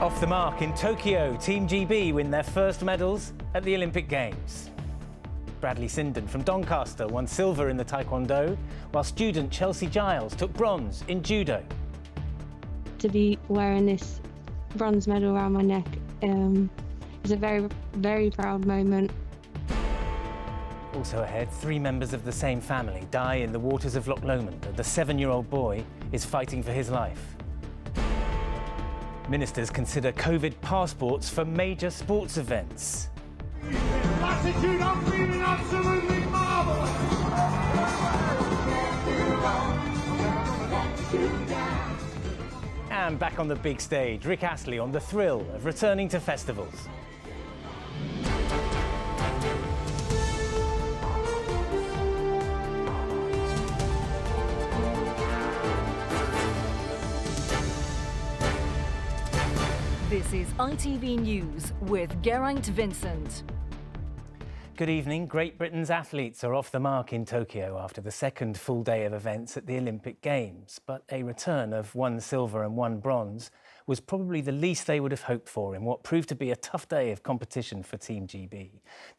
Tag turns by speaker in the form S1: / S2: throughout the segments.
S1: Off the mark in Tokyo, Team GB win their first medals at the Olympic Games. Bradley Sinden from Doncaster won silver in the Taekwondo, while student Chelsea Giles took bronze in Judo.
S2: To be wearing this bronze medal around my neck is a very, very proud moment.
S1: Also ahead, 3 members of the same family die in the waters of Loch Lomond, and the 7-year-old boy is fighting for his life. Ministers consider COVID passports for major sports events.
S3: Latitude, I'm feeling absolutely marvellous.
S1: And back on the big stage, Rick Astley on the thrill of returning to festivals.
S4: This is ITV News with Geraint, Vincent.
S1: Good evening. Great Britain's athletes are off the mark in Tokyo after the second full day of events at the Olympic Games. But a return of 1 silver and 1 bronze was probably the least they would have hoped for in what proved to be a tough day of competition for Team GB.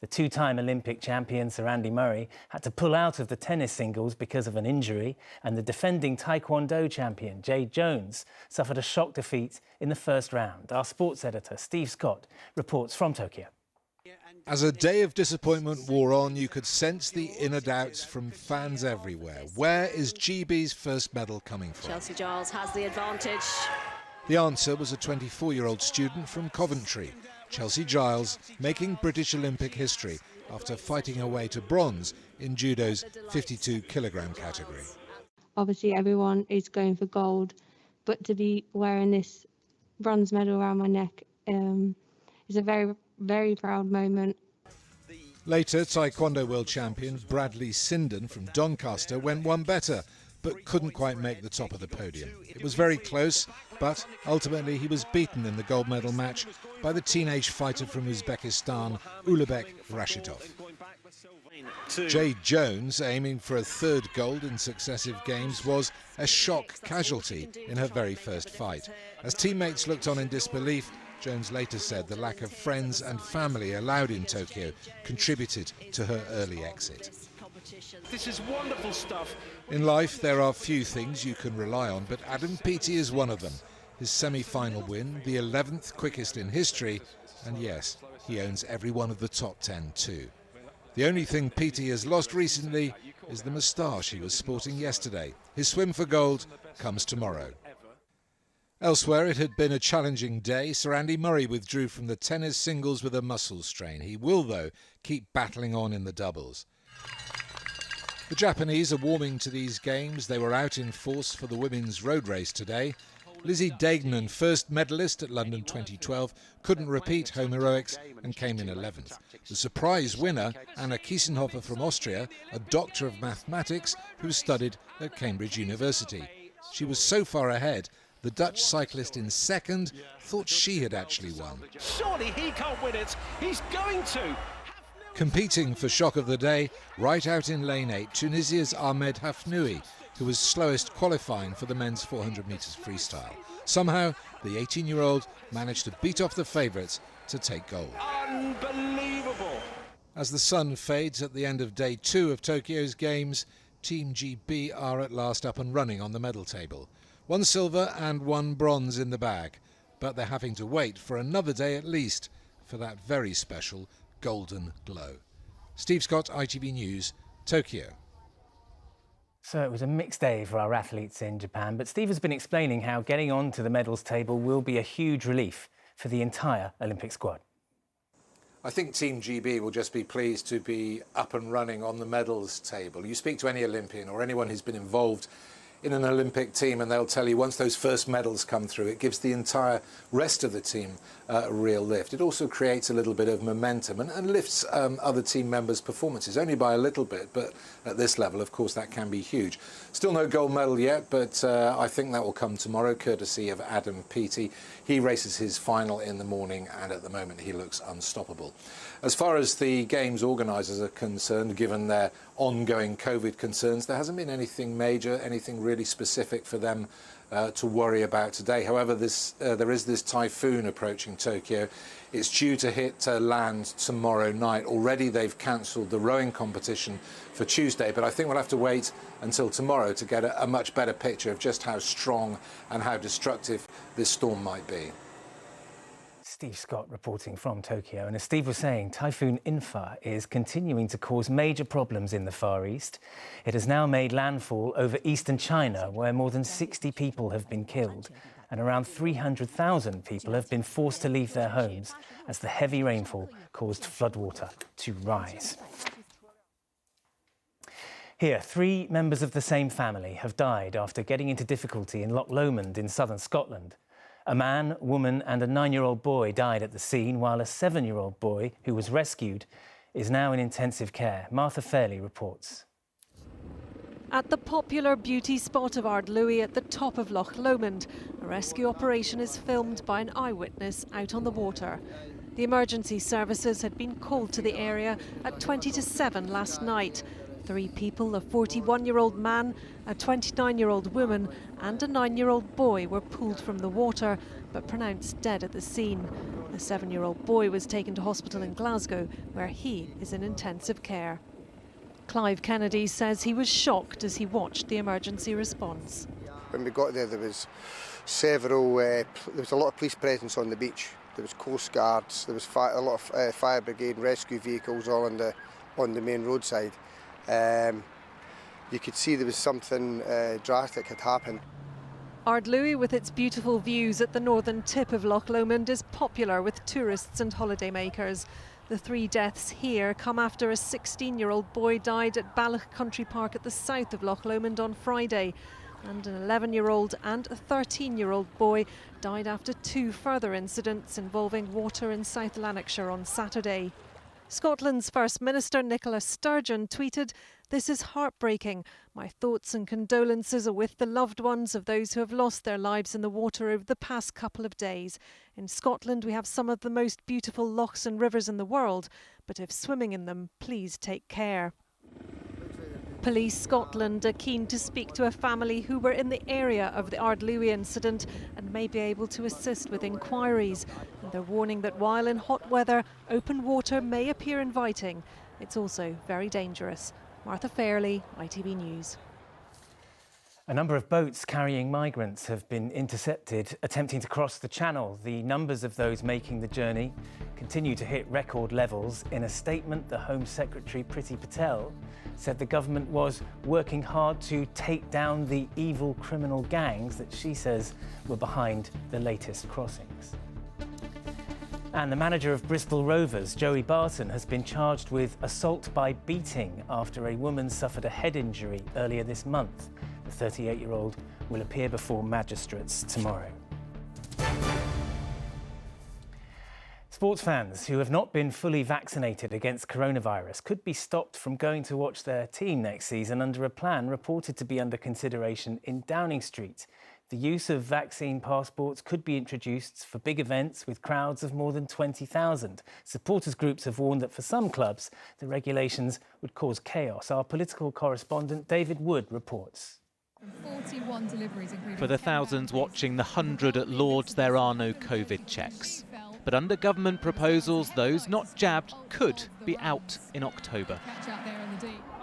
S1: The 2-time Olympic champion Sir Andy Murray had to pull out of the tennis singles because of an injury, and the defending Taekwondo champion Jade Jones suffered a shock defeat in the first round. Our sports editor Steve Scott reports from Tokyo.
S5: As a day of disappointment wore on, you could sense the inner doubts from fans everywhere. Where is GB's first medal coming from?
S6: Chelsea Giles has the advantage.
S5: The answer was a 24-year-old student from Coventry, Chelsea Giles, making British Olympic history after fighting her way to bronze in judo's 52-kilogram category.
S2: Obviously, everyone is going for gold, but to be wearing this bronze medal around my neck is a very, very proud moment.
S5: Later, Taekwondo world champion Bradley Sinden from Doncaster went one better, but couldn't quite make the top of the podium. It was very close, but ultimately he was beaten in the gold medal match by the teenage fighter from Uzbekistan, Ulubek Rashidov. Jade Jones, aiming for a 3rd gold in successive games, was a shock casualty in her very first fight. As teammates looked on in disbelief, Jones later said the lack of friends and family allowed in Tokyo contributed to her early exit.
S3: This is wonderful stuff.
S5: In life, there are few things you can rely on, but Adam Peaty is one of them. His semi-final win, the 11th quickest in history, and yes, he owns every one of the top 10 too. The only thing Peaty has lost recently is the moustache he was sporting yesterday. His swim for gold comes tomorrow. Elsewhere, it had been a challenging day. Sir Andy Murray withdrew from the tennis singles with a muscle strain. He will, though, keep battling on in the doubles. The Japanese are warming to these games. They were out in force for the women's road race today. Lizzie Deignan, first medalist at London 2012, couldn't repeat home heroics and came in 11th. The surprise winner, Anna Kiesenhofer from Austria, a doctor of mathematics who studied at Cambridge University. She was so far ahead, the Dutch cyclist in second thought she had actually won.
S3: Surely he can't win it. He's going to.
S5: Competing for shock of the day, right out in lane 8, Tunisia's Ahmed Hafnoui, who was slowest qualifying for the men's 400 metres freestyle. Somehow, the 18-year-old managed to beat off the favourites to take gold.
S3: Unbelievable.
S5: As the sun fades at the end of day 2 of Tokyo's Games, Team GB are at last up and running on the medal table. 1 silver and 1 bronze in the bag, but they're having to wait for another day at least for that very special golden glow. Steve Scott, ITV News, Tokyo.
S1: So it was a mixed day for our athletes in Japan, but Steve has been explaining how getting onto the medals table will be a huge relief for the entire Olympic squad.
S5: I think Team GB will just be pleased to be up and running on the medals table. You speak to any Olympian or anyone who's been involved in an Olympic team and they'll tell you once those first medals come through, it gives the entire rest of the team a real lift. It also creates a little bit of momentum and lifts other team members' performances, only by a little bit, but at this level, of course, that can be huge. Still no gold medal yet, but I think that will come tomorrow, courtesy of Adam Peaty. He races his final in the morning, and at the moment he looks unstoppable. As far as the Games organisers are concerned, given their ongoing COVID concerns, there hasn't been anything major, anything really specific for them to worry about today. However, there is this typhoon approaching Tokyo. It's due to hit land tomorrow night. Already they've cancelled the rowing competition for Tuesday, but I think we'll have to wait until tomorrow to get a much better picture of just how strong and how destructive this storm might be.
S1: Steve Scott reporting from Tokyo. And as Steve was saying, Typhoon Infa is continuing to cause major problems in the Far East. It has now made landfall over eastern China, where more than 60 people have been killed. And around 300,000 people have been forced to leave their homes as the heavy rainfall caused floodwater to rise. Here, 3 members of the same family have died after getting into difficulty in Loch Lomond in southern Scotland. A man, woman and a 9-year-old boy died at the scene, while a 7-year-old boy, who was rescued, is now in intensive care. Martha Fairley reports.
S7: At the popular beauty spot of Ardluey at the top of Loch Lomond, a rescue operation is filmed by an eyewitness out on the water. The emergency services had been called to the area at 20 to 7 last night. 3 people, a 41-year-old man, a 29-year-old woman and a 9-year-old boy were pulled from the water but pronounced dead at the scene. The 7-year-old boy was taken to hospital in Glasgow, where he is in intensive care. Clive Kennedy says he was shocked as he watched the emergency response.
S8: When we got there, there was a lot of police presence on the beach. There was Coast Guards, there was a lot of fire brigade and rescue vehicles all on the main roadside. You could see there was something drastic had happened.
S7: Ardluey, with its beautiful views at the northern tip of Loch Lomond, is popular with tourists and holidaymakers. The 3 deaths here come after a 16-year-old boy died at Balloch Country Park at the south of Loch Lomond on Friday, and an 11-year-old and a 13-year-old boy died after 2 further incidents involving water in South Lanarkshire on Saturday. Scotland's First Minister Nicola Sturgeon tweeted, "This is heartbreaking. My thoughts and condolences are with the loved ones of those who have lost their lives in the water over the past couple of days. In Scotland we have some of the most beautiful lochs and rivers in the world, but if swimming in them, please take care." Police Scotland are keen to speak to a family who were in the area of the Ardluey incident and may be able to assist with inquiries. And they're warning that while in hot weather, open water may appear inviting, it's also very dangerous. Martha Fairley, ITV News.
S1: A number of boats carrying migrants have been intercepted attempting to cross the Channel. The numbers of those making the journey continue to hit record levels. In a statement, the Home Secretary Priti Patel said the government was working hard to take down the evil criminal gangs that she says were behind the latest crossings. And the manager of Bristol Rovers, Joey Barton, has been charged with assault by beating after a woman suffered a head injury earlier this month. The 38-year-old will appear before magistrates tomorrow. Sports fans who have not been fully vaccinated against coronavirus could be stopped from going to watch their team next season under a plan reported to be under consideration in Downing Street. The use of vaccine passports could be introduced for big events with crowds of more than 20,000. Supporters groups have warned that for some clubs, the regulations would cause chaos. Our political correspondent David Wood reports.
S9: 41 deliveries,
S10: for the thousands watching the 100 at Lord's, there are no COVID checks. But under government proposals, those not jabbed could be out in October,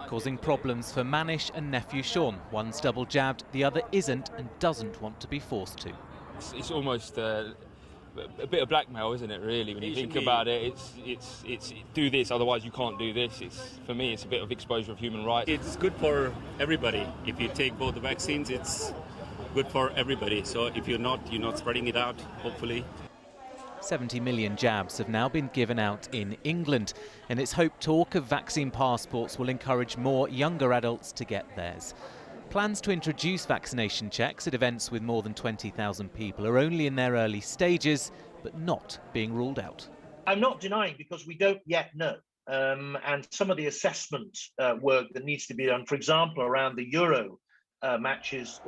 S10: causing problems for Manish and nephew Sean. One's double jabbed, the other isn't and doesn't want to be forced to.
S11: It's almost a bit of blackmail, isn't it, really, when you think about it? It's do this, otherwise you can't do this. For me, it's a bit of exposure of human rights.
S12: It's good for everybody. If you take both the vaccines, it's good for everybody. So if you're not spreading it out, hopefully.
S10: 70 million jabs have now been given out in England, and it's hoped talk of vaccine passports will encourage more younger adults to get theirs. Plans to introduce vaccination checks at events with more than 20,000 people are only in their early stages, but not being ruled out.
S13: I'm not denying, because we don't yet know. And some of the assessment work that needs to be done, for example, around the Euro matches,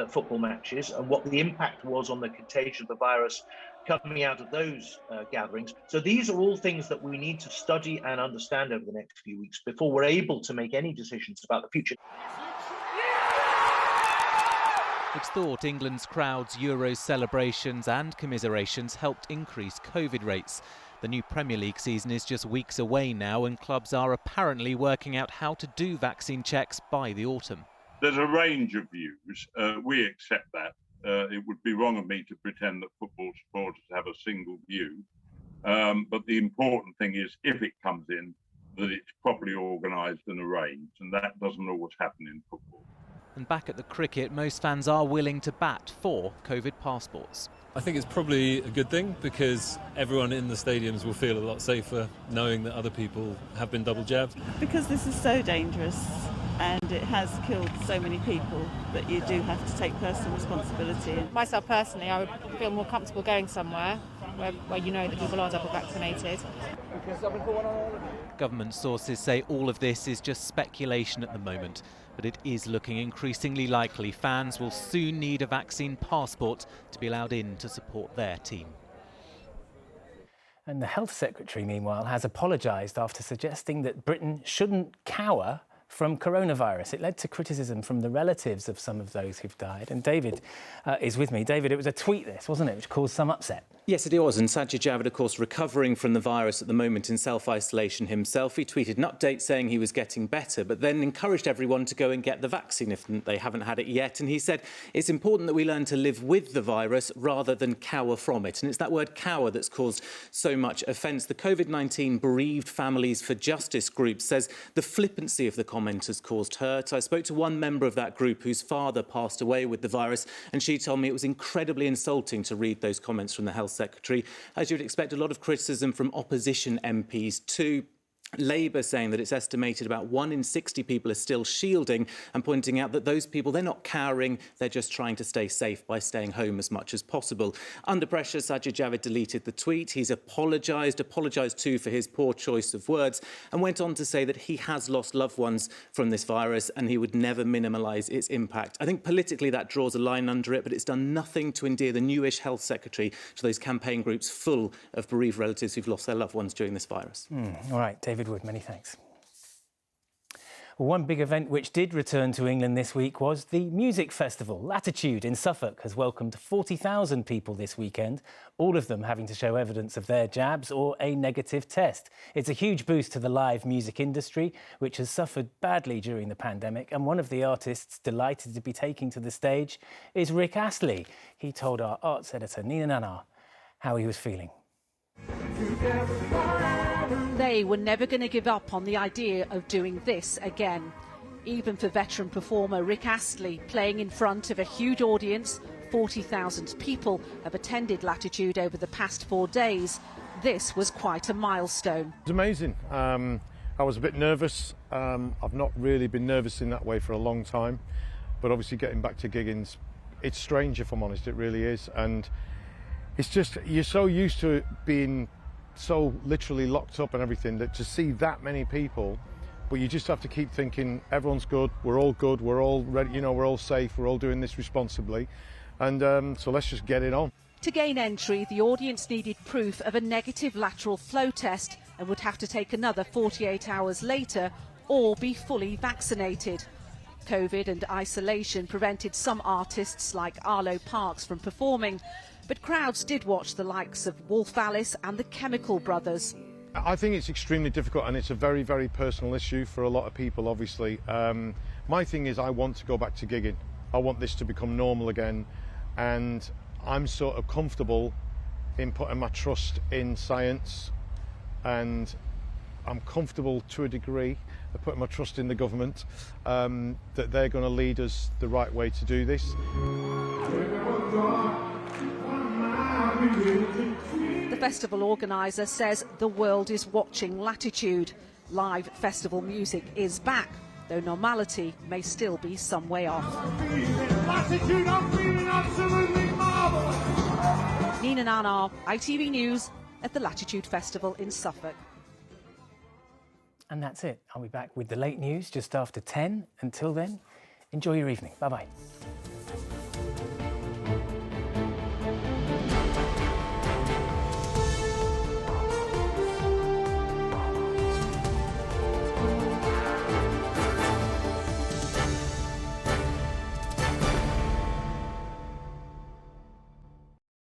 S13: football matches, and what the impact was on the contagion of the virus coming out of those gatherings. So these are all things that we need to study and understand over the next few weeks before we're able to make any decisions about the future.
S10: It's thought England's crowds, Euros celebrations and commiserations helped increase COVID rates. The new Premier League season is just weeks away now, and clubs are apparently working out how to do vaccine checks by the autumn.
S14: There's a range of views. We accept that. It would be wrong of me to pretend that football supporters have a single view. But the important thing is, if it comes in, that it's properly organised and arranged, and that doesn't always happen in football.
S10: And back at the cricket, most fans are willing to bat for COVID passports.
S15: I think it's probably a good thing because everyone in the stadiums will feel a lot safer knowing that other people have been double jabbed.
S16: Because this is so dangerous and it has killed so many people that you do have to take personal responsibility.
S17: Myself personally, I would feel more comfortable going somewhere where you know that people are double vaccinated.
S10: Government sources say all of this is just speculation at the moment, but it is looking increasingly likely fans will soon need a vaccine passport to be allowed in to support their team.
S1: And the Health Secretary, meanwhile, has apologised after suggesting that Britain shouldn't cower from coronavirus. It led to criticism from the relatives of some of those who've died. And David is with me. David, it was a tweet, this, wasn't it, which caused some upset?
S18: Yes, it was. And Sajid Javid, of course, recovering from the virus at the moment in self-isolation himself. He tweeted an update saying he was getting better, but then encouraged everyone to go and get the vaccine if they haven't had it yet. And he said, it's important that we learn to live with the virus rather than cower from it. And it's that word cower that's caused so much offence. The COVID-19 Bereaved Families for Justice group says the flippancy of the commenters caused hurt. I spoke to one member of that group whose father passed away with the virus, and she told me it was incredibly insulting to read those comments from the Health Secretary. As you'd expect, a lot of criticism from opposition MPs too. Labour saying that it's estimated about 1 in 60 people are still shielding, and pointing out that those people, they're not cowering, they're just trying to stay safe by staying home as much as possible. Under pressure, Sajid Javid deleted the tweet. He's apologised too for his poor choice of words, and went on to say that he has lost loved ones from this virus and he would never minimalise its impact. I think politically that draws a line under it, but it's done nothing to endear the newish Health Secretary to those campaign groups full of bereaved relatives who've lost their loved ones during this virus.
S1: All right, David Wood, many thanks. Well, one big event which did return to England this week was the music festival. Latitude in Suffolk has welcomed 40,000 people this weekend, all of them having to show evidence of their jabs or a negative test. It's a huge boost to the live music industry, which has suffered badly during the pandemic, and one of the artists delighted to be taking to the stage is Rick Astley. He told our arts editor, Nina Nanar, how he was feeling.
S6: They were never going to give up on the idea of doing this again. Even for veteran performer Rick Astley, playing in front of a huge audience, 40,000 people have attended Latitude over the past 4 days. This was quite a milestone.
S19: It's amazing. I was a bit nervous. I've not really been nervous in that way for a long time, but obviously getting back to gigging, it's strange if I'm honest, it really is. And it's just, you're so used to it being so literally locked up and everything, that to see that many people, but you just have to keep thinking everyone's good, we're all ready, you know, we're all safe, we're all doing this responsibly, and so let's just get it on.
S6: To gain entry, the audience needed proof of a negative lateral flow test and would have to take another 48 hours later or be fully vaccinated. COVID and isolation prevented some artists like Arlo Parks from performing, but crowds did watch the likes of Wolf Alice and the Chemical Brothers.
S19: I think it's extremely difficult, and it's a very, very personal issue for a lot of people, obviously. My thing is I want to go back to gigging. I want this to become normal again, and I'm sort of comfortable in putting my trust in science, and I'm comfortable to a degree of putting my trust in the government, that they're going to lead us the right way to do this.
S6: The festival organiser says the world is watching Latitude. Live festival music is back, though normality may still be some way off.
S3: Latitude, I'm feeling absolutely marvellous.
S6: Nina Nanar, ITV News at the Latitude Festival in Suffolk.
S1: And that's it. I'll be back with the late news just after 10. Until then, enjoy your evening. Bye-bye.